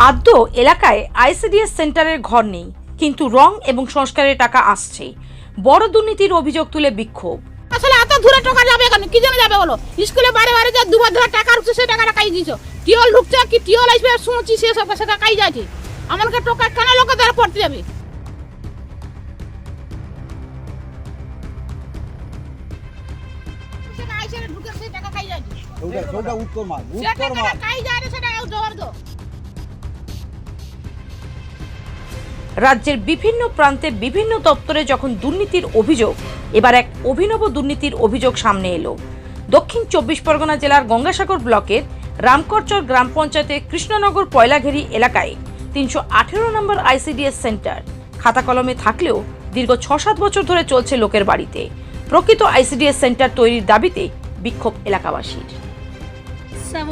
আদ্য এলাকায় আইসিডিএস সেন্টারের ঘর নেই, কিন্তু রং এবং সংস্কারের টাকা আসছে। বড় দুর্নীতির অভিযোগ তুলে বিক্ষোভ। আসলে এত দূরে টাকা যাবে কেন? কি জন্য যাবে বলো? স্কুলে বারে বারে যে দুবার ধরে টাকা ঢুকছে, সেই টাকাটা কাই দিছো? টিওল ঢুকছে কি টিওল আসবে শুনছি, সে সব টাকা কাই যাচ্ছে? আমাকে টাকা কেন লোকে দ্বারা পড়তে যাবে? সেটা আইসে ঢুকে সেই টাকা কাই যাচ্ছে? ওটা উত্তর মার কাই যায় সেটা জবাব দাও। রাজ্যের বিভিন্ন প্রান্তে বিভিন্ন দপ্তরে যখন দুর্নীতির অভিযোগ, এবার এক অভিনব দুর্নীতির অভিযোগ সামনে এলো। দক্ষিণ ২৪ পরগনা জেলার গঙ্গাসাগর ব্লকের রামকরচর গ্রাম পঞ্চায়েতের কৃষ্ণনগর পয়লাঘেরি এলাকায় ৩১৮ নম্বর আইসিডিএস সেন্টার খাতা কলমে থাকলেও দীর্ঘ ৬-৭ বছর ধরে চলছে লোকের বাড়িতে। প্রকৃত আইসিডিএস সেন্টার তৈরির দাবিতে বিক্ষোভ এলাকাবাসীর।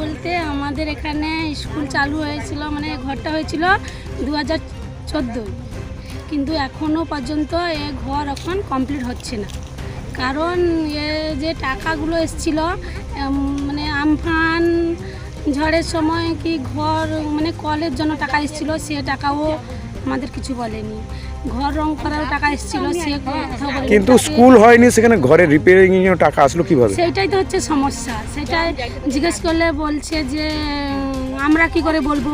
বলতে আমাদের এখানে স্কুল চালু হয়েছিল, মানে ঘরটা হয়েছিল 2014, কিন্তু এখনও পর্যন্ত এ ঘর এখন কমপ্লিট হচ্ছে না। কারণ এ যে টাকাগুলো এসেছিল, মানে আমফান ঝড়ের সময় কি ঘর মানে কলের জন্য টাকা এসেছিল, সে টাকাও আমাদের কিছু বলেনি। ঘর রং করার টাকা এসেছিল, সে কথা বলেনি। কিন্তু স্কুল হয়নি, সেখানে ঘরে রিপেয়ারিং এর টাকা আসলো কিভাবে? সেইটাই তো হচ্ছে সমস্যা। সেটাই জিজ্ঞেস করলে বলছে যে আমরা কি করে বলবো,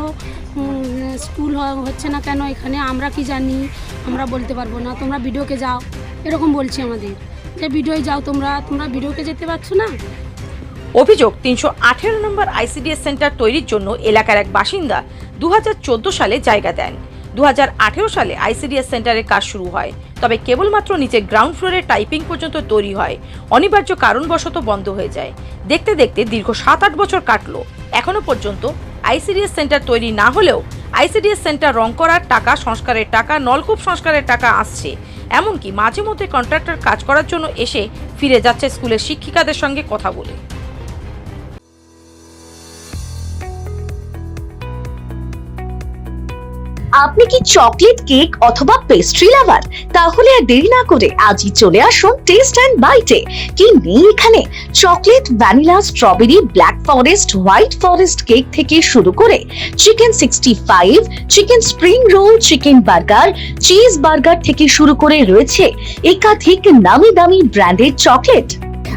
স্কুল হচ্ছে না কেন এখানে, আমরা কি জানি, আমরা বলতে পারবো না, তোমরা ভিডিওকে যাও, এরকম বলছে আমাদের যে ভিডিওয় যাও, তোমরা ভিডিওকে যেতে পারছো না। অভিযোগ ৩১৮ নম্বর আইসিডিএস সেন্টার তৈরির জন্য এলাকার এক বাসিন্দা ২০১৪ সালে জায়গা দেন। ২০১৮ সালে আইসিডিএস সেন্টারের কাজ শুরু হয়, তবে কেবলমাত্র নিচে গ্রাউন্ড ফ্লোরের টাইপিং পর্যন্ত তৈরি হয়। অনিবার্য কারণবশত বন্ধ হয়ে যায়। দেখতে দেখতে দীর্ঘ ৭-৮ বছর কাটলো, এখনো পর্যন্ত আইসিডিএস সেন্টার তৈরি না হলেও আইসিডিএস সেন্টার রং করার টাকা, সংস্কারের টাকা, নলকূপ সংস্কারের টাকা আসছে। এমনকি মাঝে মধ্যে কন্ট্রাক্টর কাজ করার জন্য এসে ফিরে যাচ্ছে স্কুলের শিক্ষিকাদের সঙ্গে কথা বলে। আপনি কি চকলেট, কেক অথবা পেস্ট্রি লাভার? তাহলে আর দেরি না করে আজই চলে আসুন টেস্ট অ্যান্ড বাইটে। কি নেই এখানে? Chocolate, vanilla, strawberry, black forest, white forest cake থেকে শুরু করে chicken 65, chicken spring roll, chicken burger, cheese burger থেকে শুরু করে রয়েছে একাধিক নামি দামি ব্র্যান্ডের চকলেট।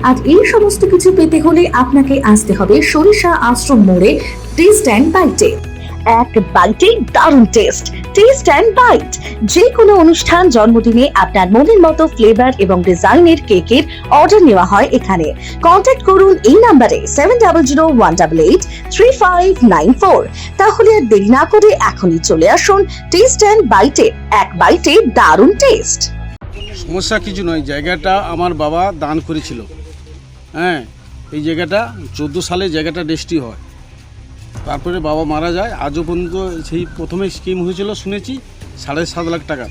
আর এই সমস্ত কিছু পেতে হলে আপনাকে আসতে হবে সরিষা আশ্রম মোড়ে টেস্ট অ্যান্ড বাইটে। এক বাইটে দারুণ টেস্ট। টেস্ট অ্যান্ড বাইট যে কোনো অনুষ্ঠান, জন্মদিনে আপনার মনের মতো ফ্লেভার এবং ডিজাইনের কেকের অর্ডার নেওয়া হয় এখানে। কন্ট্যাক্ট করুন এই নাম্বারে 7001883594। তাহলে আর দেরি না করে এখনই চলে আসুন টেস্ট অ্যান্ড বাইটে। এক বাইটে দারুণ টেস্ট। সমস্যা কিছু নয়, জায়গাটা আমার বাবা দান করেছিল। হ্যাঁ, এই জায়গাটা 14 সালে জায়গাটা রেজিস্ট্রি হয়, তারপরে বাবা মারা যায়। আজও পর্যন্ত সেই প্রথমে স্কিম হয়েছিল শুনেছি 7.5 লাখ টাকা,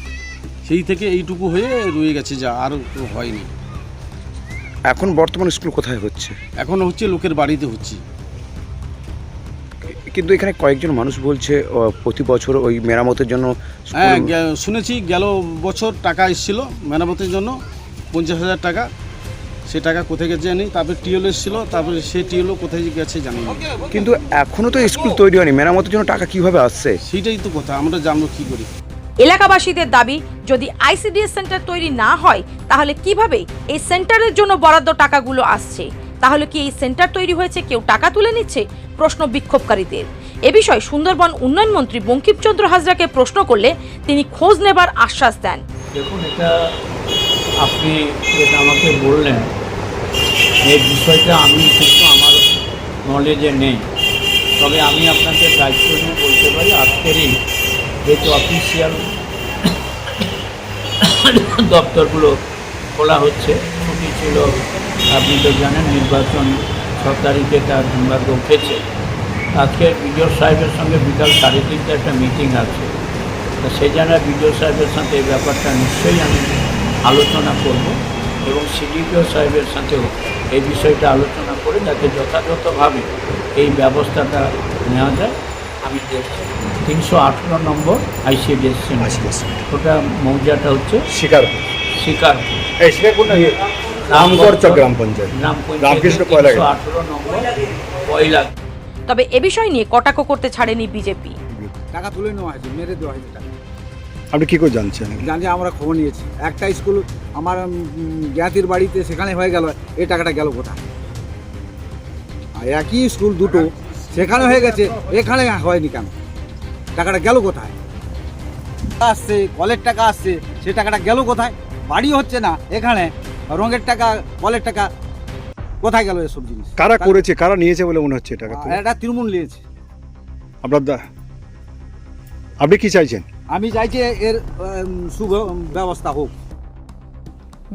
সেই থেকে এইটুকু হয়ে রয়ে গেছে, যা আর হয়নি। এখন বর্তমান স্কুল কোথায় হচ্ছে? এখন হচ্ছে লোকের বাড়িতে হচ্ছে। কিন্তু এখানে কয়েকজন মানুষ বলছে প্রতি বছর ওই মেরামতের জন্য হ্যাঁ, শুনেছি গেল বছর টাকা এসেছিলো মেরামতের জন্য 50,000 টাকা। সে টাকা কোথায় গেছে জানি। তারপরে টিওল এসেছিল, তারপরে সেই টিওলও কোথায় গেছে জানি না। কিন্তু এখনো তো স্কুল তৈরি হয়নি, মেরামতের জন্য টাকা কিভাবে আসছে? সেইটাই তো কথা, আমরা জানবো কি করি। এলাকাবাসীদের দাবি, যদি আইসিডিএস সেন্টার তৈরি না হয় তাহলে কিভাবে এই সেন্টারের জন্য বরাদ্দ টাকাগুলো আসছে? তাহলে কি এই সেন্টার তৈরি হয়েছে, কেউ টাকা তুলে নিচ্ছে? প্রশ্ন বিক্ষোভকারীদের। এ বিষয়ে সুন্দরবন উন্নয়ন মন্ত্রী বঙ্কিমচন্দ্র হাজরাকে প্রশ্ন করলে তিনি খোঁজ নেবার আশ্বাস দেন। দেখুন, এটা আপনি যেটা আমাকে বললেন, এই বিষয়টা আমি কিন্তু আমার নলেজে নেই, তবে আমি আপনাকে দায়িত্ব নিয়ে বলতে পারি, আজকেরই যেহেতু অফিসিয়াল দপ্তরগুলো খোলা হচ্ছে, ছুটি ছিল, আপনি তো জানেন নির্বাচন 6 তারিখে তার দুর্ভাগ্য উঠেছে। আজকে বিডিও সাহেবের সঙ্গে বিকাল 3:30 একটা মিটিং আছে, তা সেই জন্য বিডিও সাহেবের সাথে এই ব্যাপারটা নিশ্চয়ই আমি আলোচনা করব এবং সিডিপিও সাহেবের সাথেও এই বিষয়টা আলোচনা করে যাতে যথাযথভাবে এই ব্যবস্থাটা নেওয়া যায় আমি দেখছি। 318 নম্বর আইসিডিএস সেন্টার, ওটা মৌজাটা হচ্ছে রামকরচর গ্রাম পঞ্চায়েত, রামকৃষ্ণ পয়লা। 318 নম্বর পয়লা। তবে এ বিষয় নিয়ে কটাক্ষ করতে ছাড়েনি বিজেপি। টাকা তুলে নেওয়া হয়েছে, মেরে দেওয়া হয়েছে টাকা। আপনি কি করে জানছেন? জানি, আমরা খবর নিয়েছি। একটা স্কুল আমার জ্ঞাতির বাড়িতে, সেখানে হয়ে গেল, এই টাকাটা গেল কোথায়? আর একই স্কুল দুটো, সেখানে হয়ে গেছে, এখানে হয়নি কেন? টাকাটা গেল কোথায়? আসছে কলের টাকা আসছে, সে টাকাটা গেল কোথায়? বাড়ি হচ্ছে না এখানে, রঙের টাকা, কলের টাকা কোথায় গেল এসব জিনিস? কারা করেছে, কারা নিয়েছে বলে মনে হচ্ছে টাকা? এটা তৃণমূল নিয়েছে। আপনার আপনি কি চাইছেন? আমি চাইছি এর সুব্যবস্থা হোক।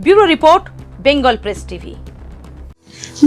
Bureau report, Bengal press TV.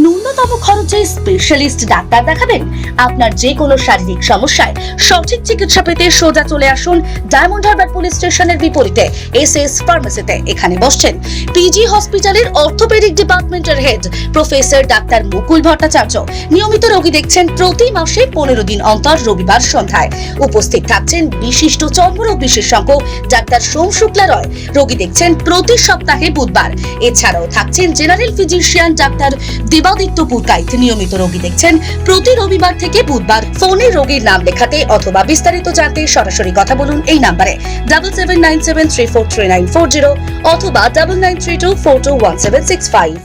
ন্যূনতম খরচে স্পেশালিস্ট ডাক্তার দেখাবেন? আপনার যে কোনো শারীরিক সমস্যায় সঠিক চিকিৎসা পেতে সোজা চলে আসুন ডায়মন্ড হারবার পুলিশ স্টেশনের বিপরীতে এসএস ফার্মেসিতে। এখানে বসছেন পিজি হসপিটালের অর্থোপেডিক ডিপার্টমেন্টের হেড প্রফেসর ডাক্তার মুকুল ভট্টাচার্য। নিয়মিত রোগী দেখছেন প্রতি মাসে 15 দিন অন্তর রবিবার সন্ধ্যায়। উপস্থিত থাকছেন বিশিষ্ট চর্মরোগ বিশেষজ্ঞ ডাক্তার সোম শুক্লা রয়। রোগী দেখছেন প্রতি সপ্তাহে বুধবার। এছাড়াও থাকছেন general physician doctor Debaditya Purkait. নিয়মিত রোগী দেখছেন প্রতি রবিবার থেকে বুধবার। ফোনে রোগীর নাম লেখাতে অথবা বিস্তারিত জানতে সরাসরি কথা বলুন এই নাম্বারে 7797343940 অথবা 9932421765।